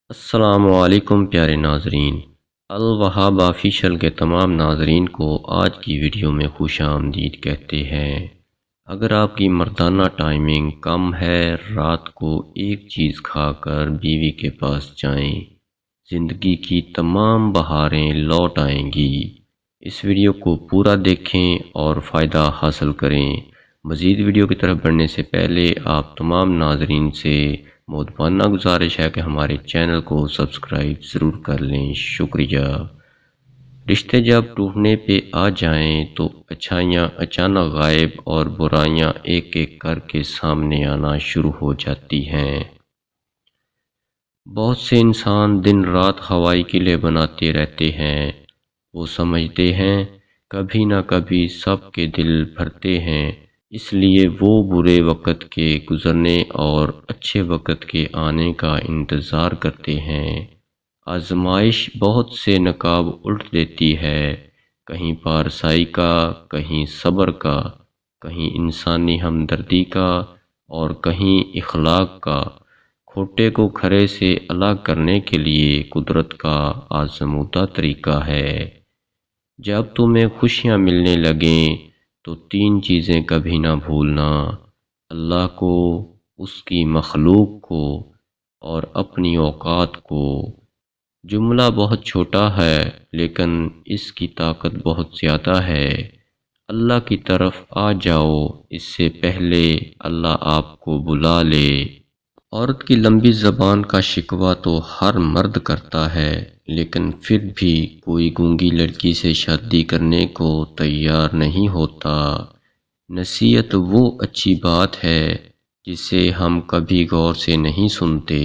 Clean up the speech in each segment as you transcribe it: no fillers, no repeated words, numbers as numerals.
السلام علیکم پیارے ناظرین، الوہاب آفیشل کے تمام ناظرین کو آج کی ویڈیو میں خوش آمدید کہتے ہیں۔ اگر آپ کی مردانہ ٹائمنگ کم ہے، رات کو ایک چیز کھا کر بیوی کے پاس جائیں، زندگی کی تمام بہاریں لوٹ آئیں گی۔ اس ویڈیو کو پورا دیکھیں اور فائدہ حاصل کریں۔ مزید ویڈیو کی طرف بڑھنے سے پہلے آپ تمام ناظرین سے مؤدبانہ گزارش ہے کہ ہمارے چینل کو سبسکرائب ضرور کر لیں۔ شکریہ۔ رشتے جب ٹوٹنے پہ آ جائیں تو اچھائیاں اچانک غائب اور برائیاں ایک ایک کر کے سامنے آنا شروع ہو جاتی ہیں۔ بہت سے انسان دن رات ہوائی قلعے بناتے رہتے ہیں۔ وہ سمجھتے ہیں کبھی نہ کبھی سب کے دل بھرتے ہیں، اس لیے وہ برے وقت کے گزرنے اور اچھے وقت کے آنے کا انتظار کرتے ہیں۔ آزمائش بہت سے نقاب الٹ دیتی ہے، کہیں پارسائی کا، کہیں صبر کا، کہیں انسانی ہمدردی کا اور کہیں اخلاق کا۔ کھوٹے کو کھرے سے الگ کرنے کے لیے قدرت کا آزمودہ طریقہ ہے۔ جب تمہیں خوشیاں ملنے لگیں تو تین چیزیں کبھی نہ بھولنا: اللہ کو، اس کی مخلوق کو اور اپنی اوقات کو۔ جملہ بہت چھوٹا ہے لیکن اس کی طاقت بہت زیادہ ہے۔ اللہ کی طرف آ جاؤ اس سے پہلے اللہ آپ کو بلا لے۔ عورت کی لمبی زبان کا شکوہ تو ہر مرد کرتا ہے، لیکن پھر بھی کوئی گونگی لڑکی سے شادی کرنے کو تیار نہیں ہوتا۔ نصیحت وہ اچھی بات ہے جسے ہم کبھی غور سے نہیں سنتے،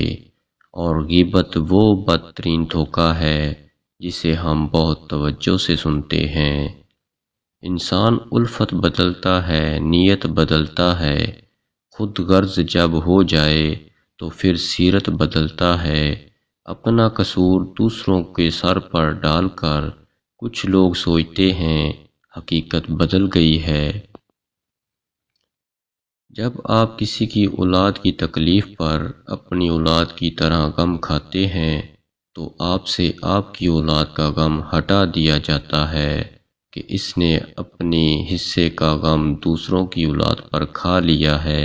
اور غیبت وہ بدترین دھوکہ ہے جسے ہم بہت توجہ سے سنتے ہیں۔ انسان الفت بدلتا ہے، نیت بدلتا ہے، خود غرض جب ہو جائے تو پھر سیرت بدلتا ہے۔ اپنا قصور دوسروں کے سر پر ڈال کر کچھ لوگ سوچتے ہیں حقیقت بدل گئی ہے۔ جب آپ کسی کی اولاد کی تکلیف پر اپنی اولاد کی طرح غم کھاتے ہیں تو آپ سے آپ کی اولاد کا غم ہٹا دیا جاتا ہے کہ اس نے اپنے حصے کا غم دوسروں کی اولاد پر کھا لیا ہے۔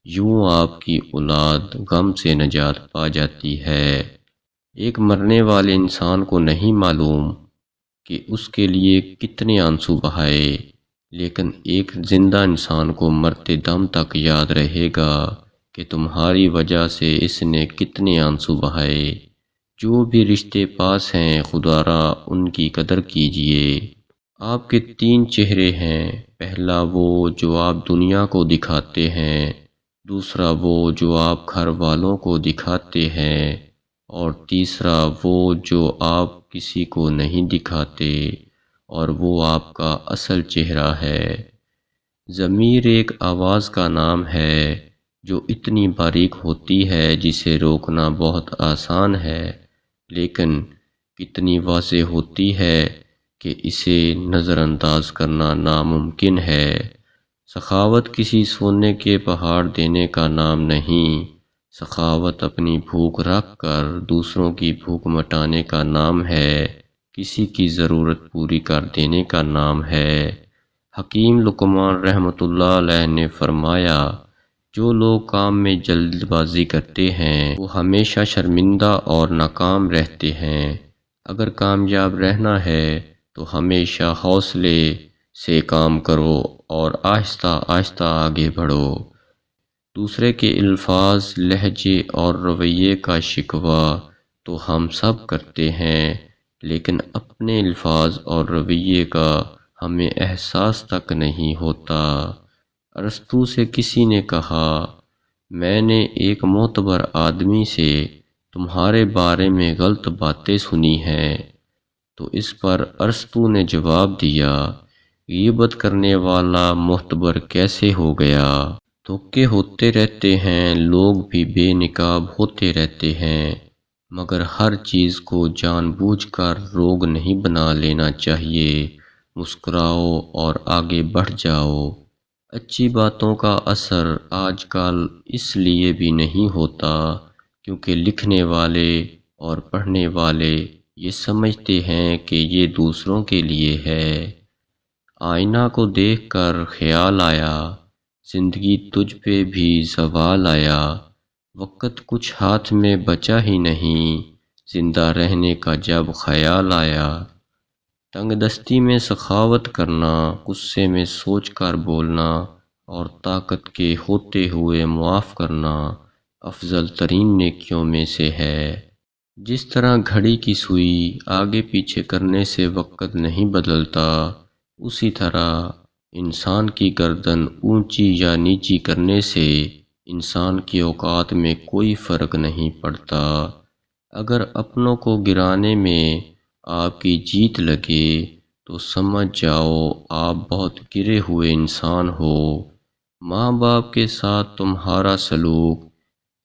یوں آپ کی اولاد غم سے نجات پا جاتی ہے۔ ایک مرنے والے انسان کو نہیں معلوم کہ اس کے لیے کتنے آنسو بہائے، لیکن ایک زندہ انسان کو مرتے دم تک یاد رہے گا کہ تمہاری وجہ سے اس نے کتنے آنسو بہائے۔ جو بھی رشتے پاس ہیں خدا را ان کی قدر کیجئے۔ آپ کے تین چہرے ہیں: پہلا وہ جو آپ دنیا کو دکھاتے ہیں، دوسرا وہ جو آپ گھر والوں کو دکھاتے ہیں، اور تیسرا وہ جو آپ کسی کو نہیں دکھاتے، اور وہ آپ کا اصل چہرہ ہے۔ ضمیر ایک آواز کا نام ہے جو اتنی باریک ہوتی ہے جسے روکنا بہت آسان ہے، لیکن کتنی واضح ہوتی ہے کہ اسے نظر انداز کرنا ناممکن ہے۔ سخاوت کسی سونے کے پہاڑ دینے کا نام نہیں، سخاوت اپنی بھوک رکھ کر دوسروں کی بھوک مٹانے کا نام ہے، کسی کی ضرورت پوری کر دینے کا نام ہے۔ حکیم لقمان رحمۃ اللہ علیہ نے فرمایا، جو لوگ کام میں جلد بازی کرتے ہیں وہ ہمیشہ شرمندہ اور ناکام رہتے ہیں۔ اگر کامیاب رہنا ہے تو ہمیشہ حوصلے سے کام کرو اور آہستہ آہستہ آگے بڑھو۔ دوسرے کے الفاظ، لہجے اور رویے کا شکوہ تو ہم سب کرتے ہیں، لیکن اپنے الفاظ اور رویے کا ہمیں احساس تک نہیں ہوتا۔ ارسطو سے کسی نے کہا، میں نے ایک معتبر آدمی سے تمہارے بارے میں غلط باتیں سنی ہیں، تو اس پر ارسطو نے جواب دیا، غیبت کرنے والا معتبر کیسے ہو گیا؟ دھوکے ہوتے رہتے ہیں، لوگ بھی بے نقاب ہوتے رہتے ہیں، مگر ہر چیز کو جان بوجھ کر روگ نہیں بنا لینا چاہیے۔ مسکراؤ اور آگے بڑھ جاؤ۔ اچھی باتوں کا اثر آج کل اس لیے بھی نہیں ہوتا کیونکہ لکھنے والے اور پڑھنے والے یہ سمجھتے ہیں کہ یہ دوسروں کے لیے ہے۔ آئینہ کو دیکھ کر خیال آیا، زندگی تجھ پہ بھی زوال آیا، وقت کچھ ہاتھ میں بچا ہی نہیں، زندہ رہنے کا جب خیال آیا۔ تنگ دستی میں سخاوت کرنا، غصے میں سوچ کر بولنا اور طاقت کے ہوتے ہوئے معاف کرنا افضل ترین نیکیوں میں سے ہے۔ جس طرح گھڑی کی سوئی آگے پیچھے کرنے سے وقت نہیں بدلتا، اسی طرح انسان کی گردن اونچی یا نیچی کرنے سے انسان کے اوقات میں کوئی فرق نہیں پڑتا۔ اگر اپنوں کو گرانے میں آپ کی جیت لگے تو سمجھ جاؤ آپ بہت گرے ہوئے انسان ہو۔ ماں باپ کے ساتھ تمہارا سلوک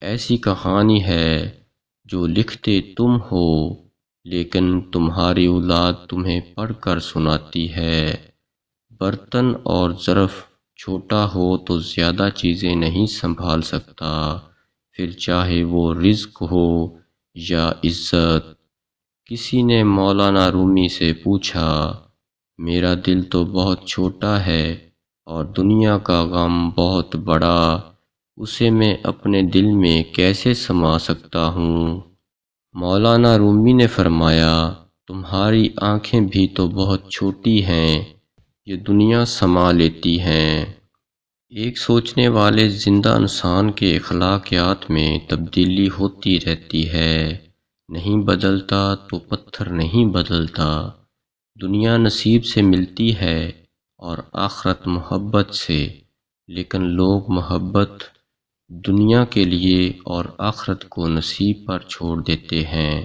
ایسی کہانی ہے جو لکھتے تم ہو، لیکن تمہاری اولاد تمہیں پڑھ کر سناتی ہے۔ برتن اور ظرف چھوٹا ہو تو زیادہ چیزیں نہیں سنبھال سکتا، پھر چاہے وہ رزق ہو یا عزت۔ کسی نے مولانا رومی سے پوچھا، میرا دل تو بہت چھوٹا ہے اور دنیا کا غم بہت بڑا، اسے میں اپنے دل میں کیسے سما سکتا ہوں؟ مولانا رومی نے فرمایا، تمہاری آنکھیں بھی تو بہت چھوٹی ہیں، یہ دنیا سما لیتی ہیں۔ ایک سوچنے والے زندہ انسان کے اخلاقیات میں تبدیلی ہوتی رہتی ہے۔ نہیں بدلتا تو پتھر نہیں بدلتا۔ دنیا نصیب سے ملتی ہے اور آخرت محبت سے، لیکن لوگ محبت دنیا کے لیے اور آخرت کو نصیب پر چھوڑ دیتے ہیں۔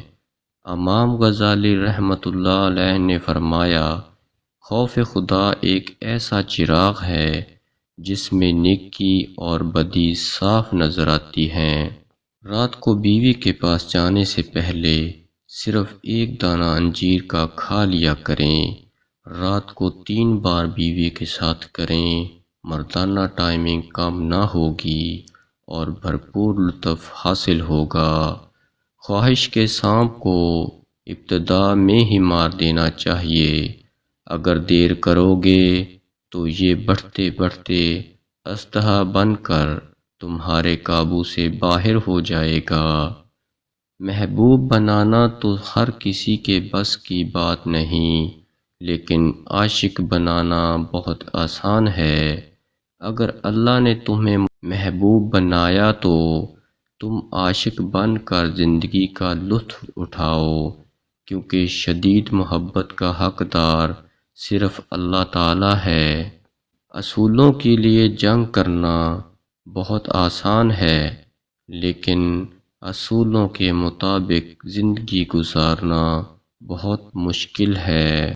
امام غزالی رحمۃ اللہ علیہ نے فرمایا، خوف خدا ایک ایسا چراغ ہے جس میں نیکی اور بدی صاف نظر آتی ہیں۔ رات کو بیوی کے پاس جانے سے پہلے صرف ایک دانہ انجیر کا کھا لیا کریں۔ رات کو 3 بار بیوی کے ساتھ کریں، مردانہ ٹائمنگ کم نہ ہوگی اور بھرپور لطف حاصل ہوگا۔ خواہش کے سانپ کو ابتدا میں ہی مار دینا چاہیے، اگر دیر کرو گے تو یہ بڑھتے بڑھتے اژدہا بن کر تمہارے قابو سے باہر ہو جائے گا۔ محبوب بنانا تو ہر کسی کے بس کی بات نہیں، لیکن عاشق بنانا بہت آسان ہے۔ اگر اللہ نے تمہیں محبوب بنایا تو تم عاشق بن کر زندگی کا لطف اٹھاؤ، کیونکہ شدید محبت کا حقدار صرف اللہ تعالی ہے۔ اصولوں کے لیے جنگ کرنا بہت آسان ہے، لیکن اصولوں کے مطابق زندگی گزارنا بہت مشکل ہے۔